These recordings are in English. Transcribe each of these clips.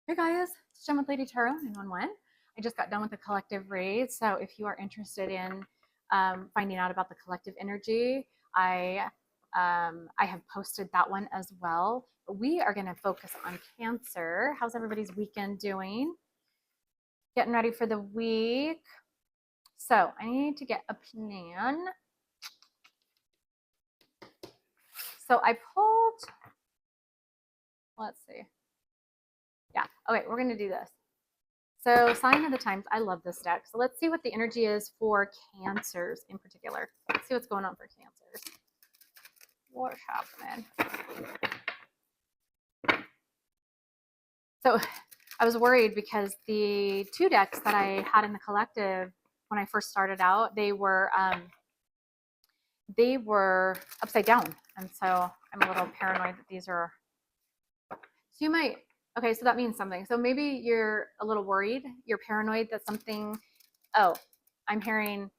Hey guys, it's Jenn with Lady Tarot 911. I just got done with the collective read. So if you are interested in finding out about the collective energy, I have posted that one as well. But we are going to focus on Cancer. How's everybody's weekend doing? Getting ready for the week. So I need to get a plan. So I pulled, let's see. Yeah, okay, we're going to do this. So sign of the times, I love this deck. So let's see what the energy is for Cancers in particular. Let's see what's going on for Cancers. What's happening? So I was worried because the two decks that I had in the collective when I first started out, they were upside down. And so I'm a little paranoid that these are, so you might, okay, so that means something. So maybe you're a little worried, you're paranoid that something, oh, I'm hearing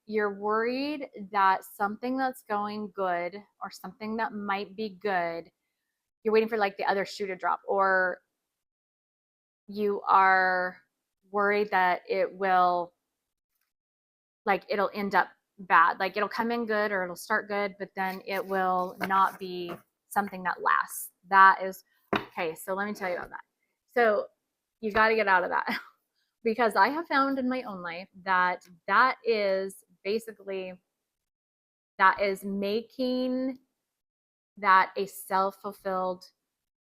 you're worried that something that's going good or something that might be good, you're waiting for like the other shoe to drop, or you are worried that it will, like, it'll end up bad. Like it'll come in good or it'll start good, but then it will not be something that lasts. That is, okay, so let me tell you about that. So you got to get out of that because I have found in my own life that that is basically, that is making that a self-fulfilled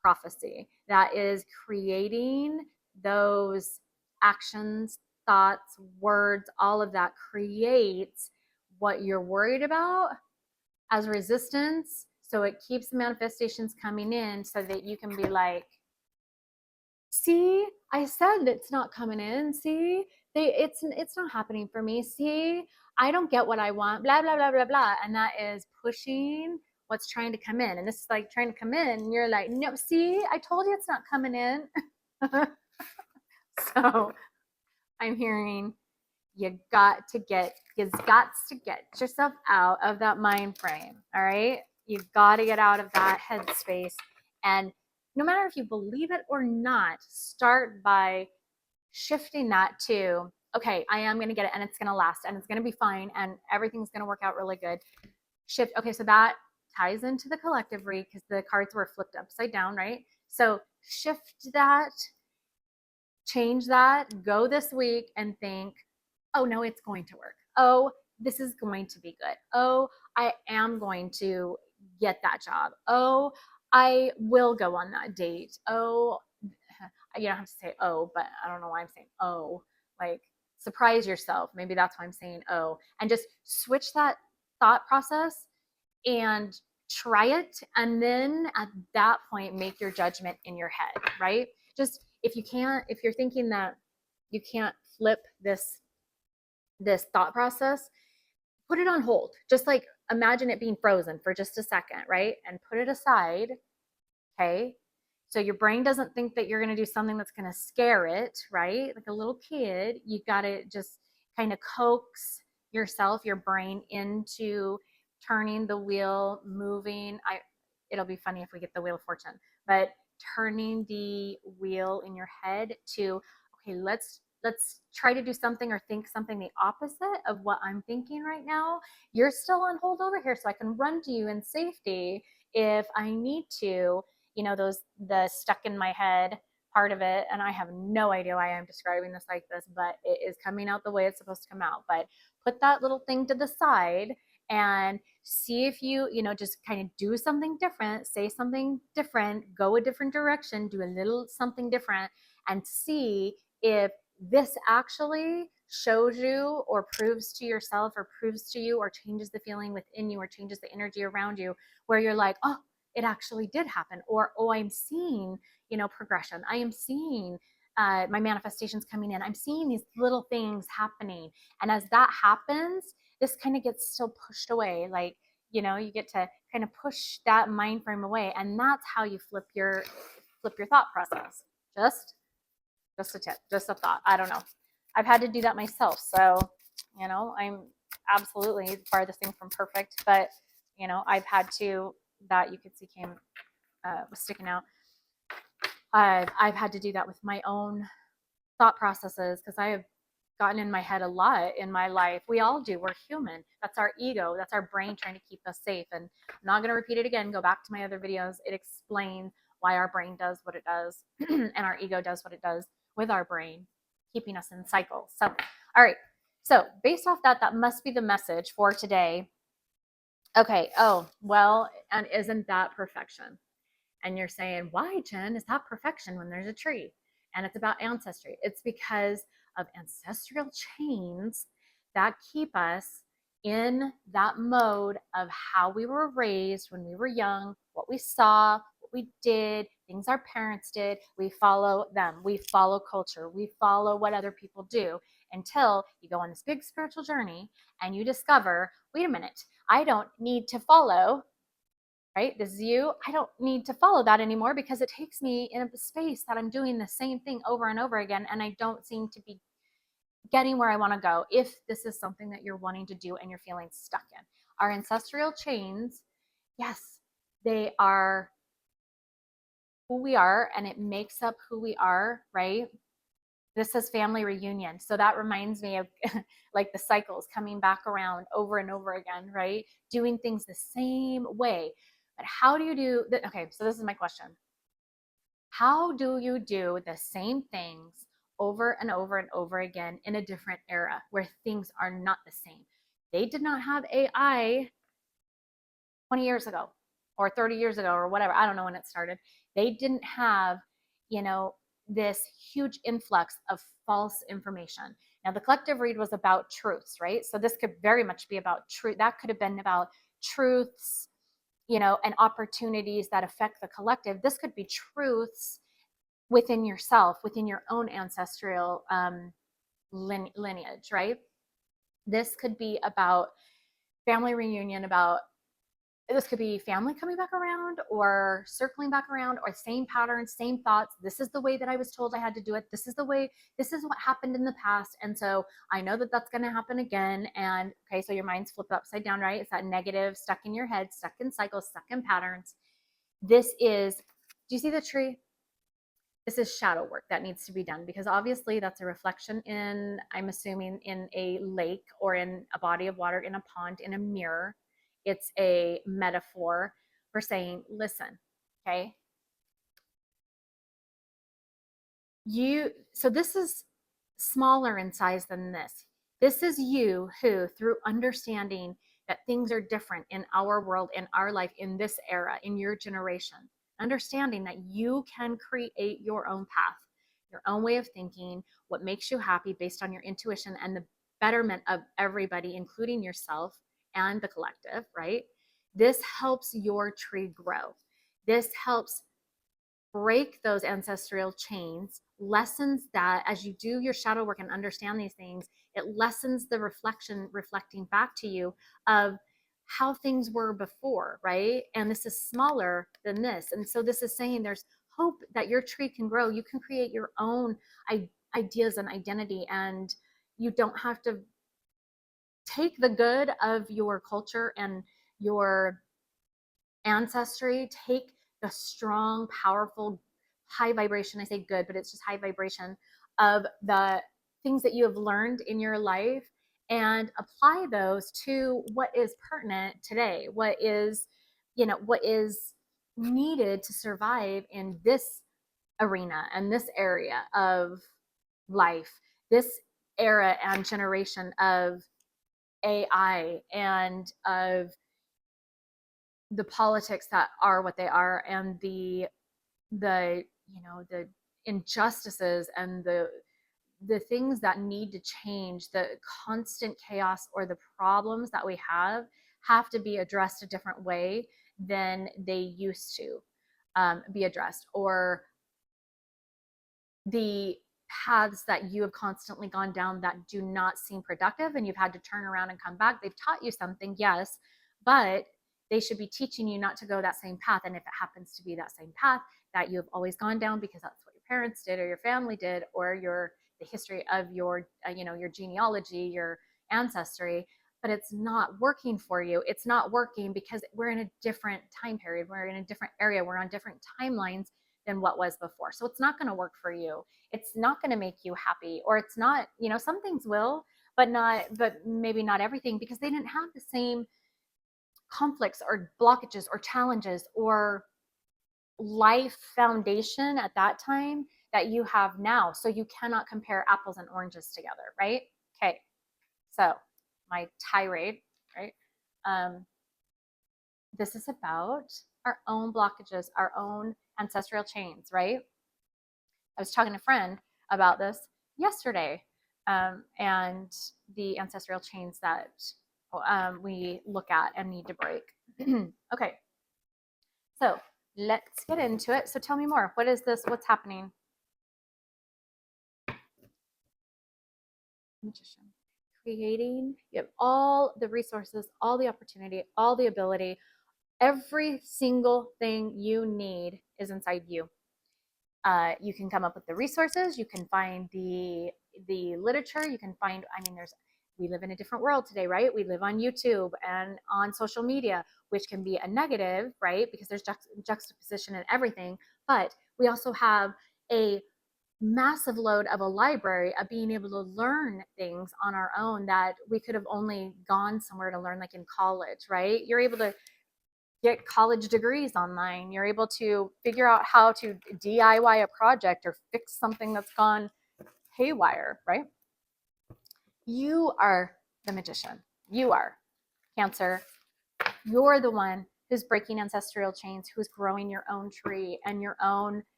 prophecy. That is creating those actions, thoughts, words, all of that creates what you're worried about as resistance. So it keeps the manifestations coming in so that you can be like, see, I said it's not coming in. See, it's not happening for me. See, I don't get what I want. Blah blah blah blah blah, and that is pushing what's trying to come in. And this is like trying to come in, and you're like, no, see, I told you it's not coming in. So I'm hearing you got to get yourself out of that mind frame. All right, you've got to get out of that headspace, and no matter if you believe it or not, start by shifting that to, okay, I am going to get it and it's going to last and it's going to be fine and everything's going to work out really good. Shift. Okay, so that ties into the collective read because the cards were flipped upside down, right? So shift that, change that, go this week and think, oh no, it's going to work. Oh, this is going to be good. Oh, I am going to get that job. Oh, I will go on that date. Oh, you don't have to say oh, but I don't know why I'm saying oh. Like, surprise yourself. Maybe that's why I'm saying oh. And just switch that thought process and try it. And then at that point, make your judgment in your head, right? Just if you can't, if you're thinking that you can't flip this thought process, put it on hold. Just like imagine it being frozen for just a second, right? And put it aside. Okay. So your brain doesn't think that you're going to do something that's going to scare it, right? Like a little kid, you got to just kind of coax yourself, your brain into turning the wheel, moving. It'll be funny if we get the wheel of fortune, but turning the wheel in your head to, okay, let's try to do something or think something the opposite of what I'm thinking right now. You're still on hold over here, so I can run to you in safety if I need to. You know, the stuck in my head part of it, and I have no idea why I'm describing this like this, but it is coming out the way it's supposed to come out. But put that little thing to the side and see if you know, just kind of do something different, say something different, go a different direction, do a little something different, and see if this actually shows you or proves to yourself or proves to you or changes the feeling within you or changes the energy around you, where you're like, oh, it actually did happen. Or, oh, I'm seeing, you know, progression. I am seeing my manifestations coming in. I'm seeing these little things happening. And as that happens, this kind of gets still pushed away. Like, you know, you get to kind of push that mind frame away. And that's how you flip your thought process. Just a tip, just a thought. I don't know. I've had to do that myself. So, you know, I'm absolutely farthest thing from perfect, but, you know, I've had to, that you could see came, was sticking out. I've had to do that with my own thought processes because I have gotten in my head a lot in my life. We all do. We're human. That's our ego. That's our brain trying to keep us safe. And I'm not going to repeat it again. Go back to my other videos. It explains why our brain does what it does and our ego does what it does with our brain, keeping us in cycles. So, all right. So, based off that, that must be the message for today. Okay. Oh, well, and isn't that perfection? And you're saying, why, Jenn, is that perfection when there's a tree? And it's about ancestry. It's because of ancestral chains that keep us in that mode of how we were raised when we were young, what we saw, what we did, things our parents did. We follow them. We follow culture. We follow what other people do until you go on this big spiritual journey and you discover, wait a minute, I don't need to follow, right? This is you. I don't need to follow that anymore because it takes me in a space that I'm doing the same thing over and over again. And I don't seem to be getting where I want to go if this is something that you're wanting to do and you're feeling stuck in. Our ancestral chains, yes, they are who we are and it makes up who we are, right? This is family reunion. So that reminds me of like the cycles coming back around over and over again, right? Doing things the same way. But how do you do that? Okay, so this is my question. How do you do the same things over and over and over again in a different era where things are not the same? They did not have AI 20 years ago or 30 years ago or whatever. I don't know when it started. They didn't have, you know, this huge influx of false information. Now, the collective read was about truths, right? So this could very much be about truth. That could have been about truths, you know, and opportunities that affect the collective. This could be truths within yourself, within your own ancestral lineage, right? This could be about family reunion, about this could be family coming back around or circling back around or same patterns, same thoughts. This is the way that I was told I had to do it. This is the way, this is what happened in the past. And so I know that that's going to happen again. And okay, so your mind's flipped upside down, right? It's that negative stuck in your head, stuck in cycles, stuck in patterns. This is, do you see the tree? This is shadow work that needs to be done because obviously that's a reflection in, I'm assuming, in a lake or in a body of water, in a pond, in a mirror. It's a metaphor for saying, listen, okay, so this is smaller in size than this. This is you who, through understanding that things are different in our world, in our life, in this era, in your generation, understanding that you can create your own path, your own way of thinking, what makes you happy based on your intuition and the betterment of everybody, including yourself and the collective, right? This helps your tree grow. This helps break those ancestral chains, lessens that as you do your shadow work and understand these things, it lessens the reflecting back to you of how things were before, right? And this is smaller than this. And so this is saying there's hope that your tree can grow. You can create your own ideas and identity, and you don't have to take the good of your culture and your ancestry, take the strong, powerful, high vibration. I say good, but it's just high vibration of the things that you have learned in your life and apply those to what is pertinent today, what is, you know, what is needed to survive in this arena and this area of life, this era and generation of AI and of the politics that are what they are and the you know, the injustices and the things that need to change, the constant chaos or the problems that we have to be addressed a different way than they used to be addressed, or the paths that you have constantly gone down that do not seem productive and you've had to turn around and come back. They've taught you something, yes, but they should be teaching you not to go that same path. And if it happens to be that same path that you have always gone down because that's what your parents did or your family did, or the history of your you know, your genealogy, your ancestry, but it's not working for you, it's not working because we're in a different time period, we're in a different area, we're on different timelines than what was before. So it's not going to work for you. It's not going to make you happy, or it's not, some things will, but maybe not everything, because they didn't have the same conflicts or blockages or challenges or life foundation at that time that you have now. So you cannot compare apples and oranges together, right? Okay. So my tirade, right? This is about our own blockages, our own ancestral chains, right? I was talking to a friend about this yesterday, and the ancestral chains that we look at and need to break. Okay, so let's get into it. So tell me more. What is this? What's happening? Magician. Creating. You have all the resources, all the opportunity, all the ability. Every single thing you need is inside you. You can come up with the resources. You can find the literature. You can find. We live in a different world today, right? We live on YouTube and on social media, which can be a negative, right? Because there's juxtaposition and everything. But we also have a massive load of a library of being able to learn things on our own that we could have only gone somewhere to learn, like in college, right? You're able to get college degrees online. You're able to figure out how to DIY a project or fix something that's gone haywire, right? You are the magician. You are Cancer. You're the one who's breaking ancestral chains, who's growing your own tree and your own,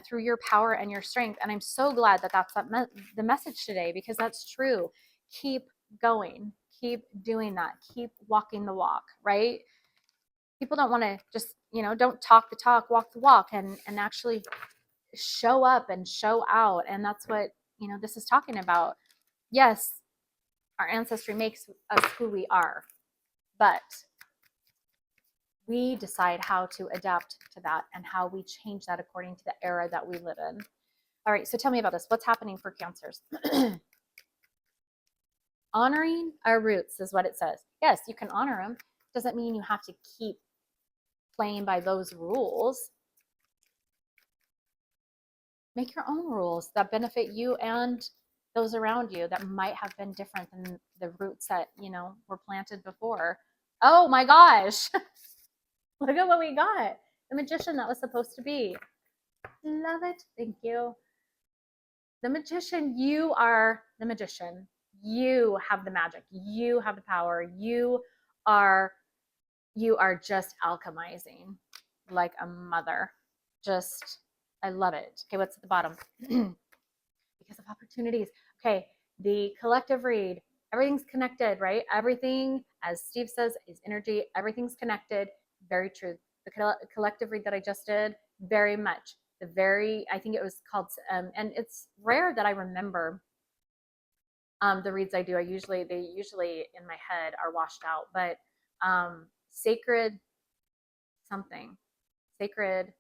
through your power and your strength. And I'm so glad that that's the message today, because that's true. Keep going. Keep doing that. Keep walking the walk, right? People don't want to just, don't talk the talk, walk the walk, and actually show up and show out. And that's what, this is talking about. Yes, our ancestry makes us who we are, but we decide how to adapt to that and how we change that according to the era that we live in. All right, so tell me about this. What's happening for Cancers? Honoring our roots is what it says. Yes, you can honor them. Doesn't mean you have to keep playing by those rules. Make your own rules that benefit you and those around you that might have been different than the roots that, were planted before. Oh my gosh. Look at what we got. The magician that was supposed to be. Love it. Thank you. The magician, you are the magician. You have the magic. You have the power. You are just alchemizing like a mother. Just, I love it. Okay, what's at the bottom? Because of opportunities. Okay, the collective read. Everything's connected, right? Everything, as Steve says, is energy. Everything's connected. Very true. The collective read that I just did, very much. I think it was called, and it's rare that I remember the reads I do. They usually in my head are washed out, but sacred something, sacred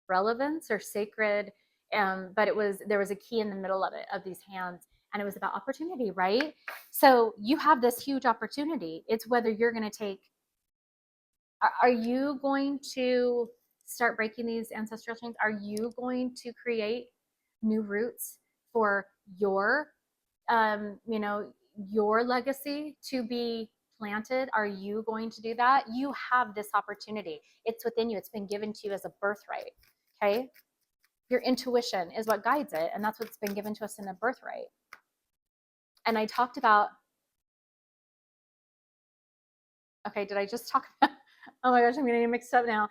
relevance or sacred, but there was a key in the middle of it, of these hands, and it was about opportunity, right? So you have this huge opportunity. It's whether you're going to take, are you going to start breaking these ancestral chains? Are you going to create new roots for your, your legacy to be planted? Are you going to do that? You have this opportunity. It's within you. It's been given to you as a birthright. Okay. Your intuition is what guides it. And that's what's been given to us in a birthright. And I talked about, okay, did I just talk about, oh my gosh, I'm getting mixed up now.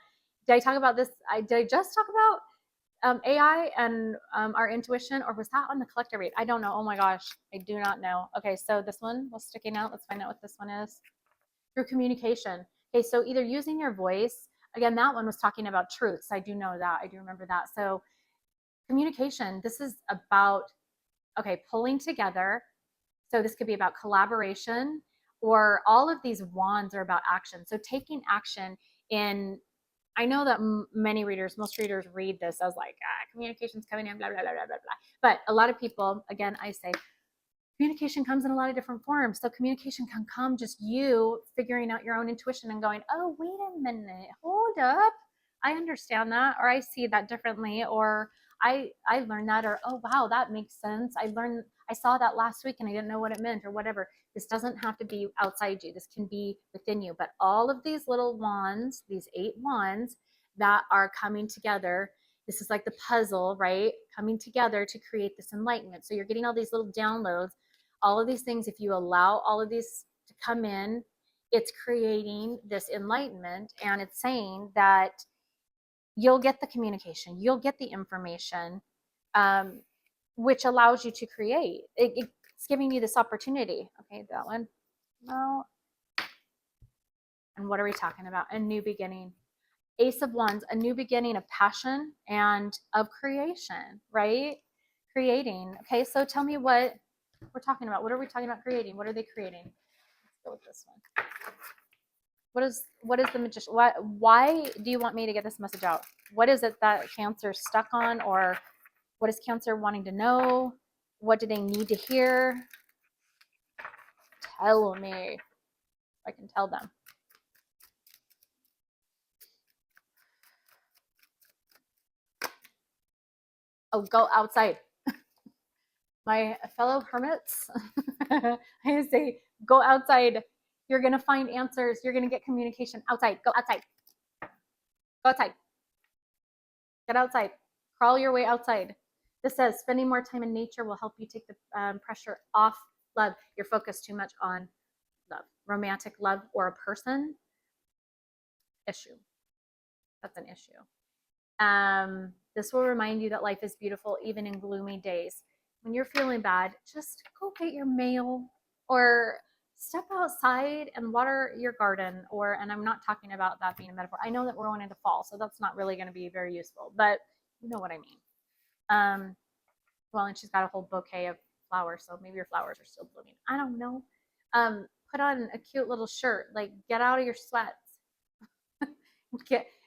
Did I talk about this? Did I just talk about AI and our intuition, or was that on the collective read? I don't know. Oh my gosh, I do not know. Okay, so this one was sticking out. Let's find out what this one is. Through communication. Okay, so either using your voice, again, that one was talking about truths. I do know that. I do remember that. So communication, this is about, okay, pulling together. So this could be about collaboration, or all of these wands are about action. So taking action in, I know that most readers read this as like, communication's coming in, blah, blah, blah, blah, blah, blah. But a lot of people, again, I say, communication comes in a lot of different forms. So communication can come just you figuring out your own intuition and going, oh, wait a minute, hold up. I understand that, or I see that differently, or I learned that, or oh wow, that makes sense. I saw that last week and I didn't know what it meant, or whatever. This doesn't have to be outside you. This can be within you. But all of these little wands, these 8 wands that are coming together, this is like the puzzle, right? Coming together to create this enlightenment. So you're getting all these little downloads, all of these things. If you allow all of these to come in, it's creating this enlightenment, and it's saying that you'll get the communication, you'll get the information, which allows you to create. It's giving you this opportunity. Okay, that one. No. And what are we talking about? A new beginning. Ace of Wands, a new beginning of passion and of creation, right? Creating. Okay, so tell me what we're talking about. What are we talking about creating? What are they creating? Let's go with this one. What is the magician? Why do you want me to get this message out? What is it that Cancer's stuck on, or what is Cancer wanting to know? What do they need to hear? Tell me. I can tell them. Oh, go outside. My fellow hermits, I say, go outside. You're going to find answers. You're going to get communication outside. Go outside. Go outside. Get outside. Crawl your way outside. This says spending more time in nature will help you take the pressure off love. You're focused too much on love, romantic love, or a person. Issue. That's an issue. This will remind you that life is beautiful even in gloomy days. When you're feeling bad, just go get your mail, or step outside and water your garden. And I'm not talking about that being a metaphor. I know that we're going into fall, so that's not really going to be very useful, but you know what I mean. Well, and she's got a whole bouquet of flowers, so maybe your flowers are still blooming. I don't know. Put on a cute little shirt, like get out of your sweats.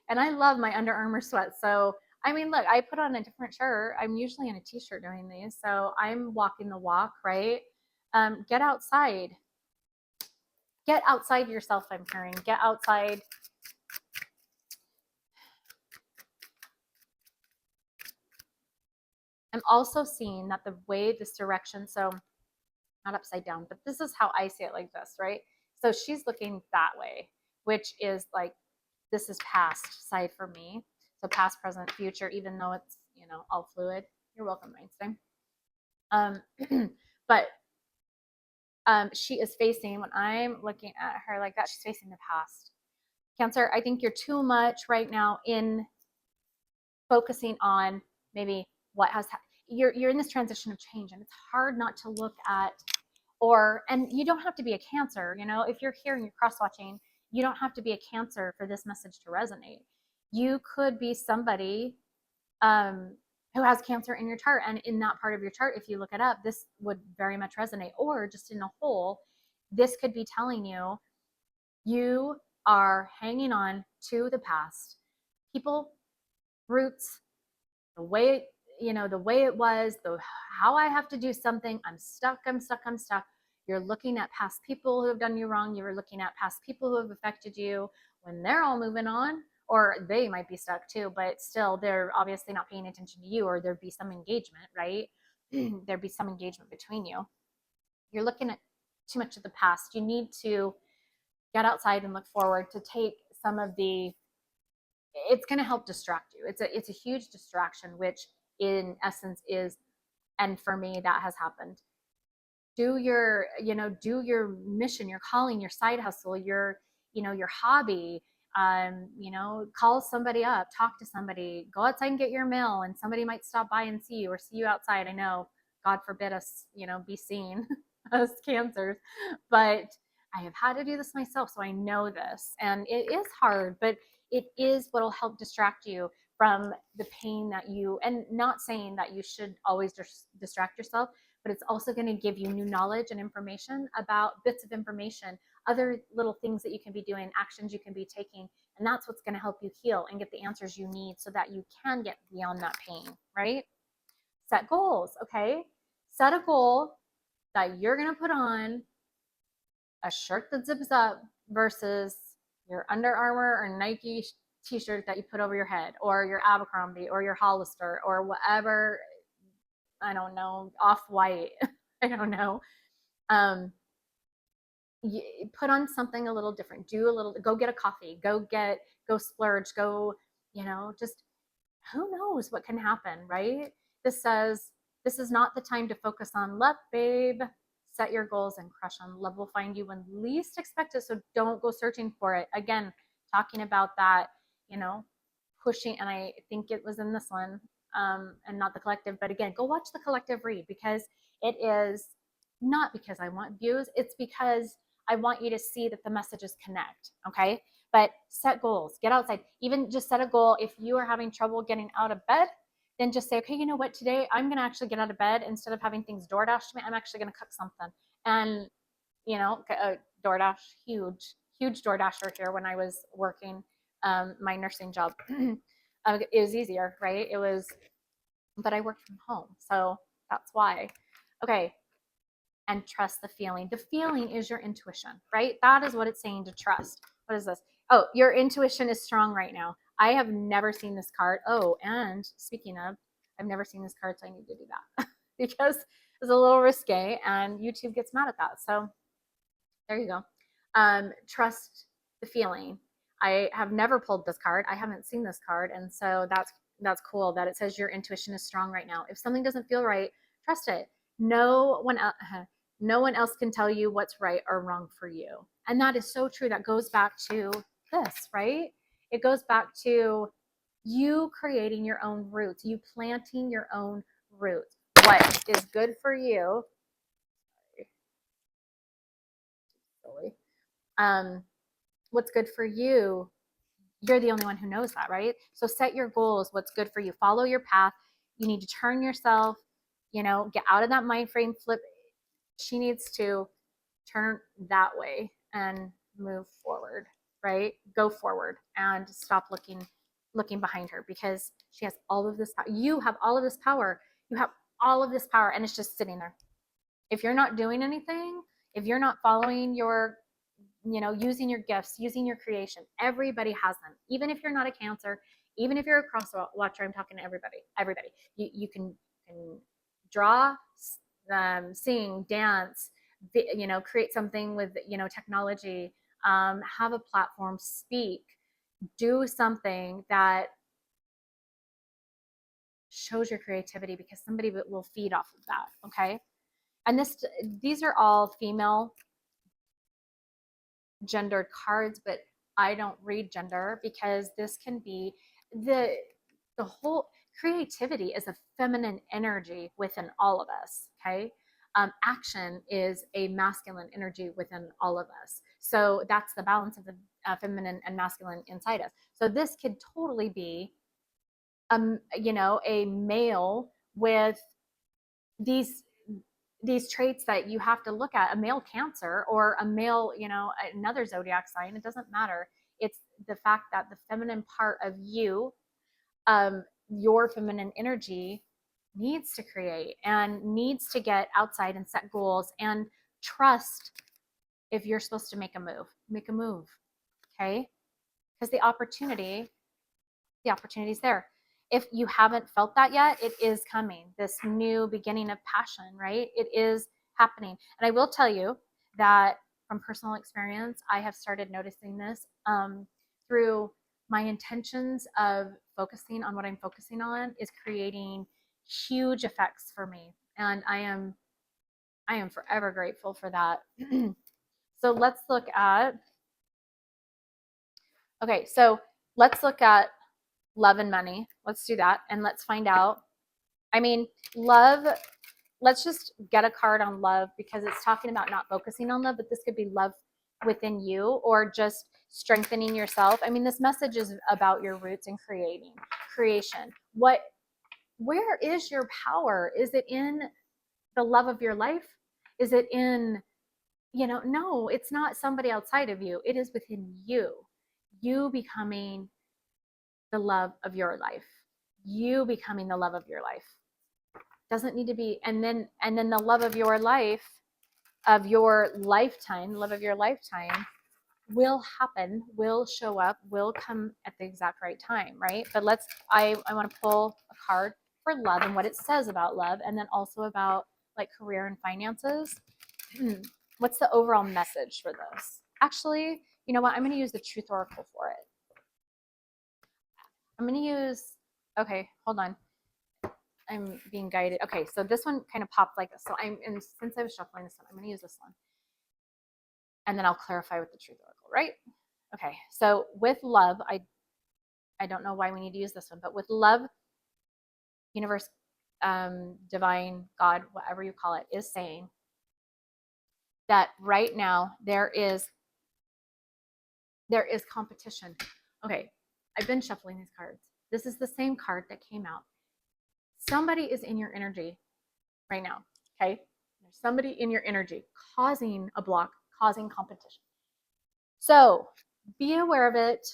And I love my Under Armour sweats. So, I mean, look, I put on a different shirt. I'm usually in a t-shirt doing these. So I'm walking the walk, right? Get outside. Get outside yourself, I'm hearing. Get outside. I'm also seeing that the way this direction, so not upside down, but this is how I see it, like this, right? So she's looking that way, which is like, this is past side for me. So past, present, future, even though it's, all fluid. You're welcome, Einstein. But she is facing, when I'm looking at her like that, she's facing the past. Cancer, I think you're too much right now in focusing on maybe what has you're in this transition of change, and it's hard not to look at, and you don't have to be a Cancer, if you're here and you're cross-watching, you don't have to be a Cancer for this message to resonate. You could be somebody who has Cancer in your chart, and in that part of your chart, if you look it up, this would very much resonate. Or just in a whole, this could be telling you you are hanging on to the past, people, roots, the way it was, how I have to do something. I'm stuck. You're looking at past people who have done you wrong. You're looking at past people who have affected you when they're all moving on, or they might be stuck too, but still they're obviously not paying attention to you, or there'd be some engagement, right? There'd be some engagement between you. You're looking at too much of the past. You need to get outside and look forward to take some of it's going to help distract you. It's a huge distraction, which in essence is, and for me, that has happened. Do your mission, your calling, your side hustle, your hobby. Call somebody up, talk to somebody, go outside and get your mail, and somebody might stop by and see you, or see you outside. I know, God forbid us, be seen as Cancers, but I have had to do this myself, so I know this, and it is hard, but it is what will help distract you from the pain and not saying that you should always distract yourself, but it's also going to give you new knowledge and information about bits of information, other little things that you can be doing, actions you can be taking, and that's what's going to help you heal and get the answers you need so that you can get beyond that pain, right? Set goals, okay? Set a goal that you're going to put on a shirt that zips up versus your Under Armour or Nike t-shirt that you put over your head, or your Abercrombie or your Hollister or whatever, I don't know, Off-White, I don't know. You put on something a little different, go get a coffee, go splurge, go, just who knows what can happen, right? This says this is not the time to focus on luck, babe. Set your goals and crush on. Love will find you when least expected. So don't go searching for it. Again, talking about that, pushing, and I think it was in this one, and not the collective, but again, go watch the collective read, because it is not because I want views. It's because I want you to see that the messages connect. Okay. But set goals, get outside, even just set a goal. If you are having trouble getting out of bed, then just say, okay, you know what, today I'm going to actually get out of bed. Instead of having things DoorDash to me, I'm actually going to cook something. And, DoorDash, huge DoorDasher here when I was working my nursing job. It was easier, right? But I worked from home. So that's why. Okay. And trust the feeling. The feeling is your intuition, right? That is what it's saying to trust. What is this? Oh, your intuition is strong right now. I have never seen this card. Oh, and speaking of, I've never seen this card, so I need to do that because it's a little risque and YouTube gets mad at that. So there you go. Trust the feeling. I have never pulled this card. I haven't seen this card. And so that's cool that it says your intuition is strong right now. If something doesn't feel right, trust it. No one else can tell you what's right or wrong for you. And that is so true. That goes back to this, right? It goes back to you creating your own roots, you planting your own roots. What is good for you? Sorry. What's good for you, you're the only one who knows that, right? So set your goals, what's good for you, follow your path. You need to turn yourself, get out of that mind frame, flip. She needs to turn that way and move forward, right? Go forward and stop looking behind her, because she has all of this power. You have all of this power. You have all of this power, and it's just sitting there. If you're not doing anything, if you're not following your using your gifts, using your creation, everybody has them. Even if you're not a Cancer, even if you're a cross watcher, I'm talking to everybody. You can draw, sing, dance, create something with, technology, have a platform, speak, do something that shows your creativity, because somebody will feed off of that. Okay. And these are all female gendered cards, but I don't read gender, because this can be the whole creativity is a feminine energy within all of us. Okay. Action is a masculine energy within all of us. So that's the balance of the feminine and masculine inside us. So this could totally be, a male with these traits that you have to look at, a male Cancer or a male, another zodiac sign. It doesn't matter. It's the fact that the feminine part of you, your feminine energy, needs to create and needs to get outside and set goals and trust. If you're supposed to make a move. Okay. Because the opportunity is there. If you haven't felt that yet, it is coming. This new beginning of passion, right? It is happening. And I will tell you that from personal experience, I have started noticing this through my intentions of focusing on what I'm focusing on is creating huge effects for me. And I am forever grateful for that. So let's look at love and money. Let's do that. And let's find out. Love, let's just get a card on love, because it's talking about not focusing on love, but this could be love within you, or just strengthening yourself. This message is about your roots and creation. Where is your power? Is it in the love of your life? Is it in, no, it's not somebody outside of you. It is within you. You becoming the love of your life. You becoming the love of your life. Doesn't need to be, and then the love of your life, of your lifetime, love of your lifetime. will happen, will show up, will come at the exact right time, right? But I want to pull a card for love and what it says about love, and then also about like career and finances. What's the overall message for this? Actually, you know what? I'm going to use the Truth Oracle for it. I'm going to use, okay, hold on. I'm being guided. Okay, so this one kind of popped like this. So and since I was shuffling this one, I'm going to use this one. And then I'll clarify with the Truth Oracle, right? Okay, so with love, I don't know why we need to use this one, but with love, universe, divine, God, whatever you call it, is saying that right now there is competition. Okay, I've been shuffling these cards. This is the same card that came out. Somebody is in your energy right now, okay? There's somebody in your energy causing a block, causing competition. So be aware of it.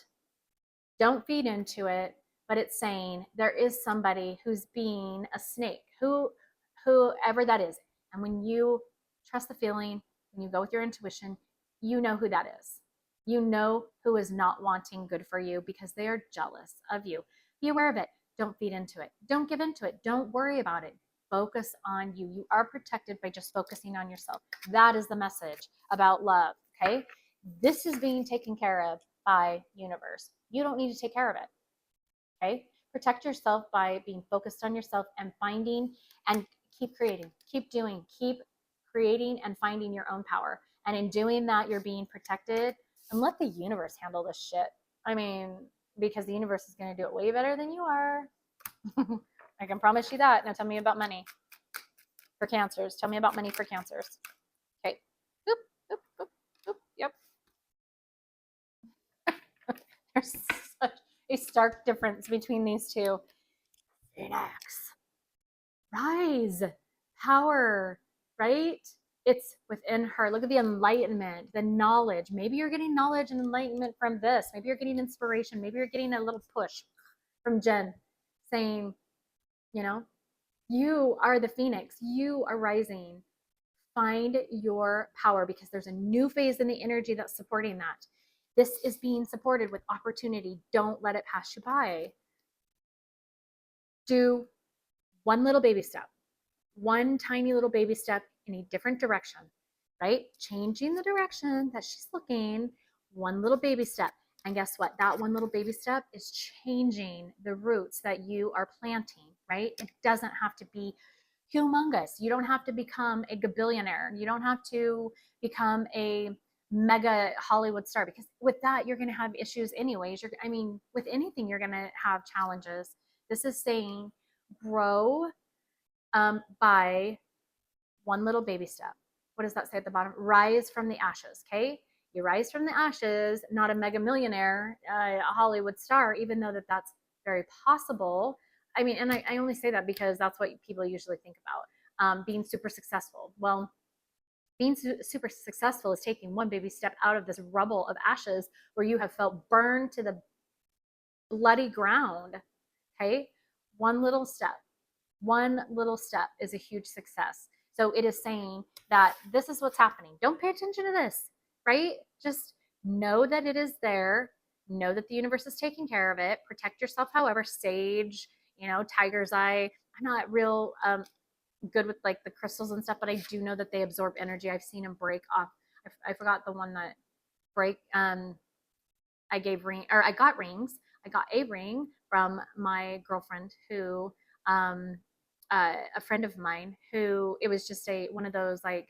Don't feed into it, but it's saying there is somebody who's being a snake, whoever that is. And when you trust the feeling, when you go with your intuition, you know who that is. You know who is not wanting good for you because they are jealous of you. Be aware of it. Don't feed into it. Don't give into it. Don't worry about it. Focus on you. You are protected by just focusing on yourself. That is the message about love, okay? This is being taken care of by universe. You don't need to take care of it, okay? Protect yourself by being focused on yourself and finding and keep creating, keep doing, keep creating and finding your own power. And in doing that, you're being protected, and let the universe handle this shit. I mean, because the universe is going to do it way better than you are. I can promise you that. Now tell me about money for cancers. Tell me about money for cancers. Okay. Oop, oop, oop, oop. Yep. There's such a stark difference between these two. Phoenix. Rise. Power. Right? It's within her. Look at the enlightenment, the knowledge. Maybe you're getting knowledge and enlightenment from this. Maybe you're getting inspiration. Maybe you're getting a little push from Jenn saying, you know, you are the phoenix. You are rising. Find your power because there's a new phase in the energy that's supporting that. This is being supported with opportunity. Don't let it pass you by. Do one little baby step, one tiny little baby step in a different direction, right? Changing the direction that she's looking, one little baby step. And guess what? That one little baby step is changing the roots that you are planting, right? It doesn't have to be humongous. You don't have to become a gabillionaire. You don't have to become a mega Hollywood star because with that, you're going to have issues anyways. With anything, you're going to have challenges. This is saying grow by one little baby step. What does that say at the bottom? Rise from the ashes, okay? You rise from the ashes, not a mega millionaire, a Hollywood star, even though that's very possible. I mean, and I only say that because that's what people usually think about, being super successful. Well, being super successful is taking one baby step out of this rubble of ashes where you have felt burned to the bloody ground, okay? One little step is a huge success. So it is saying that this is what's happening. Don't pay attention to this, right? Just know that it is there. Know that the universe is taking care of it. Protect yourself, however, sage, tiger's eye. I'm not real good with like the crystals and stuff, but I do know that they absorb energy. I've seen them break off. I forgot the one that break. I got rings. I got a ring from my girlfriend who, a friend of mine who, it was just one of those like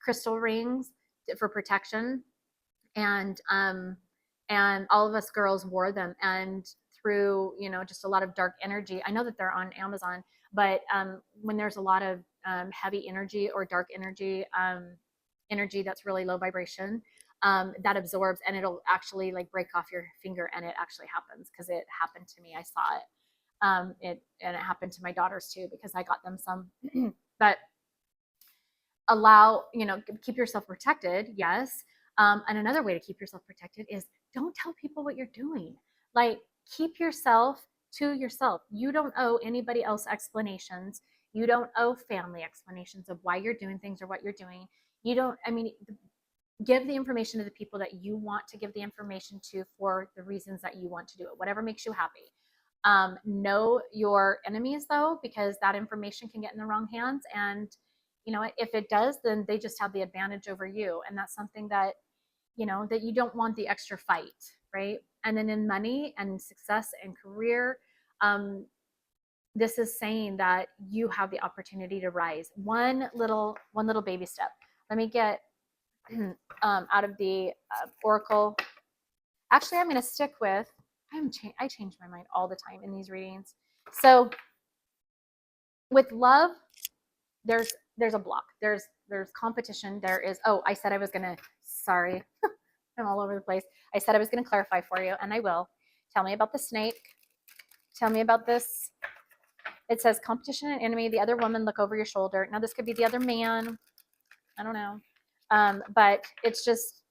crystal rings for protection. And all of us girls wore them, and through, just a lot of dark energy. I know that they're on Amazon, but when there's a lot of heavy energy or dark energy, energy that's really low vibration, that absorbs, and it'll actually like break off your finger, and it actually happens because it happened to me. I saw it. It happened to my daughters too because I got them some. But keep yourself protected, yes. And another way to keep yourself protected is don't tell people what you're doing. Like, keep yourself to yourself. You don't owe anybody else explanations. You don't owe family explanations of why you're doing things or what you're doing. You don't, give the information to the people that you want to give the information to for the reasons that you want to do it, whatever makes you happy. Know your enemies though, because that information can get in the wrong hands. And, you know, if it does, then they just have the advantage over you. And that's something that, you know, that you don't want the extra fight, right? And then in money and success and career, this is saying that you have the opportunity to rise one little baby step. Let me get out of the oracle. Actually, I'm going to stick with, I change my mind all the time in these readings. So with love, there's a block. There's competition. There is, oh, I said I was going to, sorry, I'm all over the place. I said I was going to clarify for you, and I will. Tell me about the snake. Tell me about this. It says competition and enemy. The other woman, look over your shoulder. Now, this could be the other man. I don't know. But it's just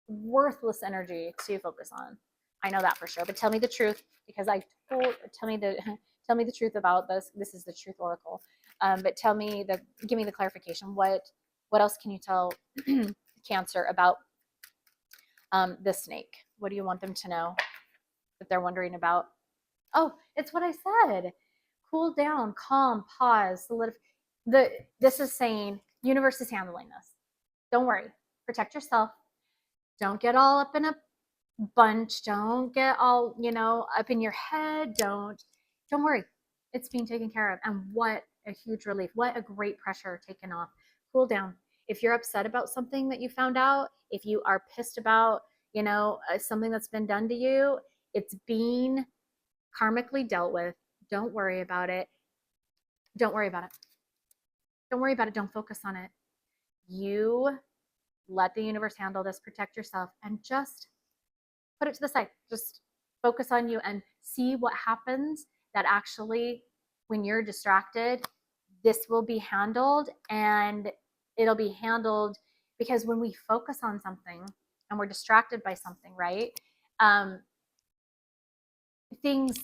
worthless energy to focus on. I know that for sure. But tell me the truth, because tell me the truth about this. This is the truth oracle. But give me the clarification. What else can you tell Cancer about the snake? What do you want them to know that they're wondering about? Oh, it's what I said. Cool down, calm, pause, this is saying universe is handling this. Don't worry. Protect yourself. Don't get all up in a bunch. Don't get all, up in your head. Don't worry. It's being taken care of. And what a huge relief. What a great pressure taken off. Cool down. If you're upset about something that you found out, if you are pissed about, something that's been done to you, it's being karmically dealt with. Don't worry about it. Don't worry about it. Don't worry about it. Don't focus on it. You let the universe handle this. Protect yourself and just put it to the side. Just focus on you and see what happens. That actually, when you're distracted, this will be handled, and it'll be handled because when we focus on something and we're distracted by something, right? Things,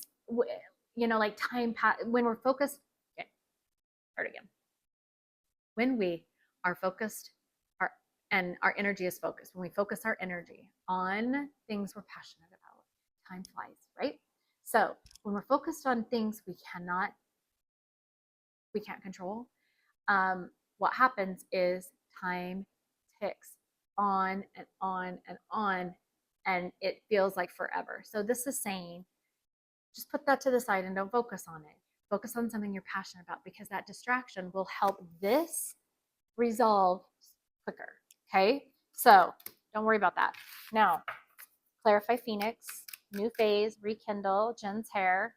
like time pass when we're focused. Okay, start again. When we are focused, and our energy is focused, when we focus our energy on things we're passionate about, time flies, right? So when we're focused on things we can't control, what happens is time ticks on and on and on, and it feels like forever. So this is saying, just put that to the side and don't focus on it. Focus on something you're passionate about, because that distraction will help this resolve quicker. Okay, so don't worry about that. Now, clarify Phoenix, new phase, rekindle, Jenn's hair.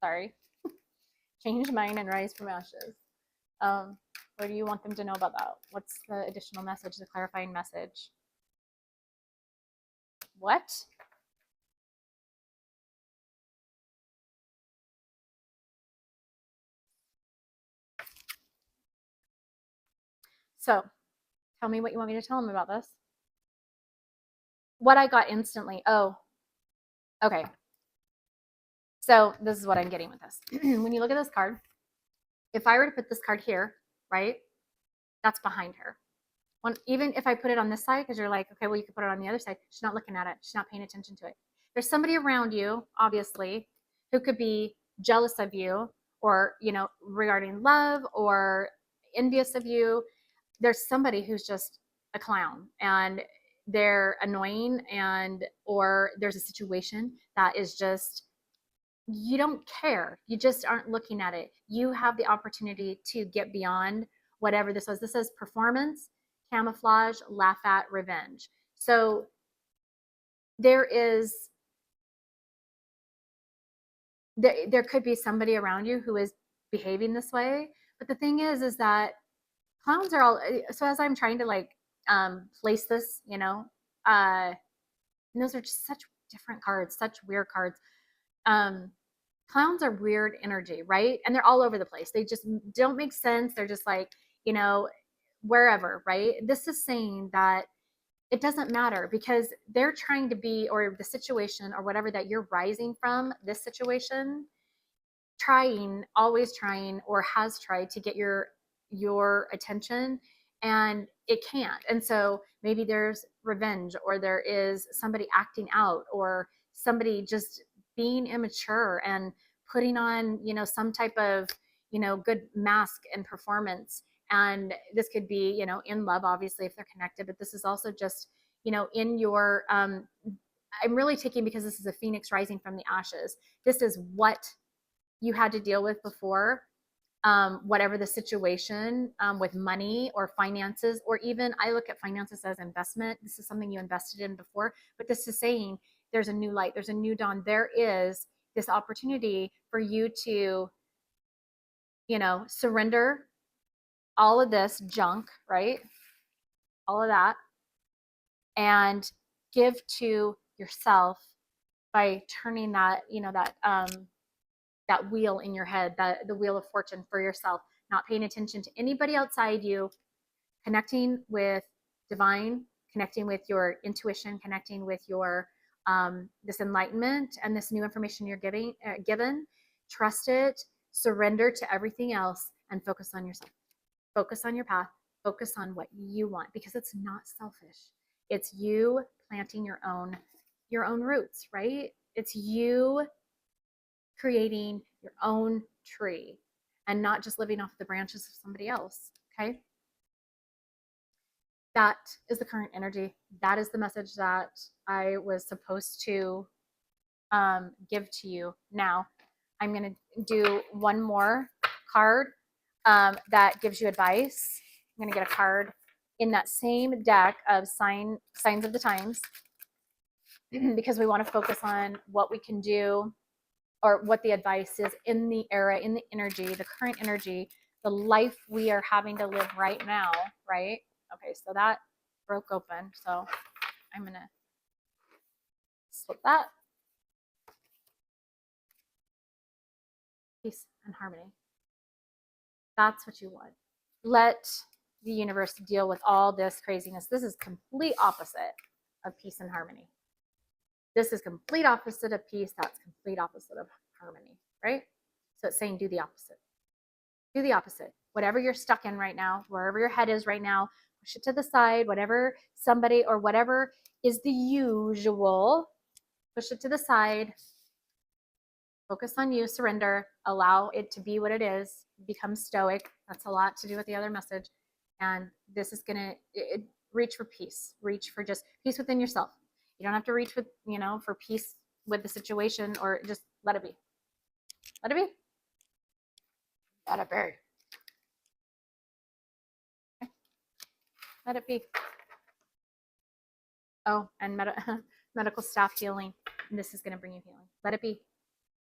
Sorry, change mine and rise from ashes. What do you want them to know about that? What's the additional message, the clarifying message? What? So, tell me what you want me to tell them about this. What I got instantly. Oh, okay. So this is what I'm getting with this. When you look at this card, if I were to put this card here, right, that's behind her. Even if I put it on this side, because you're like, okay, well, you can put it on the other side. She's not looking at it. She's not paying attention to it. There's somebody around you, obviously, who could be jealous of you, or, regarding love, or envious of you. There's somebody who's just a clown, and they're annoying, or there's a situation that is just, you don't care. You just aren't looking at it. You have the opportunity to get beyond whatever this was. This says performance, camouflage, laugh at, revenge. So there could be somebody around you who is behaving this way. But the thing is that clowns are all, so as I'm trying to place this, and those are just such different cards, such weird cards. Clowns are weird energy, right? And they're all over the place. They just don't make sense. They're just wherever, right? This is saying that it doesn't matter, because they're trying to be, or the situation or whatever that you're rising from, this situation, always trying, or has tried to get your attention, and it can't. And so maybe there's revenge, or there is somebody acting out, or somebody just being immature and putting on, some type of, good mask and performance. And this could be, in love, obviously, if they're connected, but this is also just, in your, I'm really taking, because this is a phoenix rising from the ashes. This is what you had to deal with before, whatever the situation, with money or finances, or even I look at finances as investment. This is something you invested in before, but this is saying there's a new light, there's a new dawn. There is this opportunity for you to, surrender all of this junk, right? All of that, and give to yourself by turning that, that wheel in your head, that the wheel of fortune for yourself, not paying attention to anybody outside you, connecting with divine, connecting with your intuition, connecting with your this enlightenment and this new information you're given. Trust it, surrender to everything else, and focus on yourself. Focus on your path. Focus on what you want, because it's not selfish. It's you planting your own roots, right? It's you creating your own tree and not just living off the branches of somebody else. Okay. That is the current energy. That is the message that I was supposed to give to you. Now, I'm going to do one more card that gives you advice. I'm going to get a card in that same deck of signs of the times, because we want to focus on what we can do, or what the advice is in the era, in the energy, the current energy, the life we are having to live right now, right? Okay, so that broke open. So I'm going to slip that. Peace and harmony. That's what you want. Let the universe deal with all this craziness. This is complete opposite of peace and harmony. This is complete opposite of peace. That's complete opposite of harmony, right? So it's saying do the opposite. Do the opposite. Whatever you're stuck in right now, wherever your head is right now, push it to the side. Whatever somebody or whatever is the usual, push it to the side. Focus on you, surrender, allow it to be what it is, become stoic. That's a lot to do with the other message. And this is going to reach for peace, reach for just peace within yourself. You don't have to reach with, for peace with the situation, or just let it be. Let it be. Let it be. Okay. Let it be. Oh, and medical staff healing. And this is going to bring you healing. Let it be.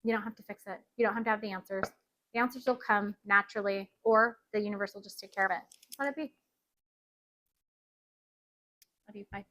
You don't have to fix it. You don't have to have the answers. The answers will come naturally, or the universe will just take care of it. Let it be. Love you. Bye.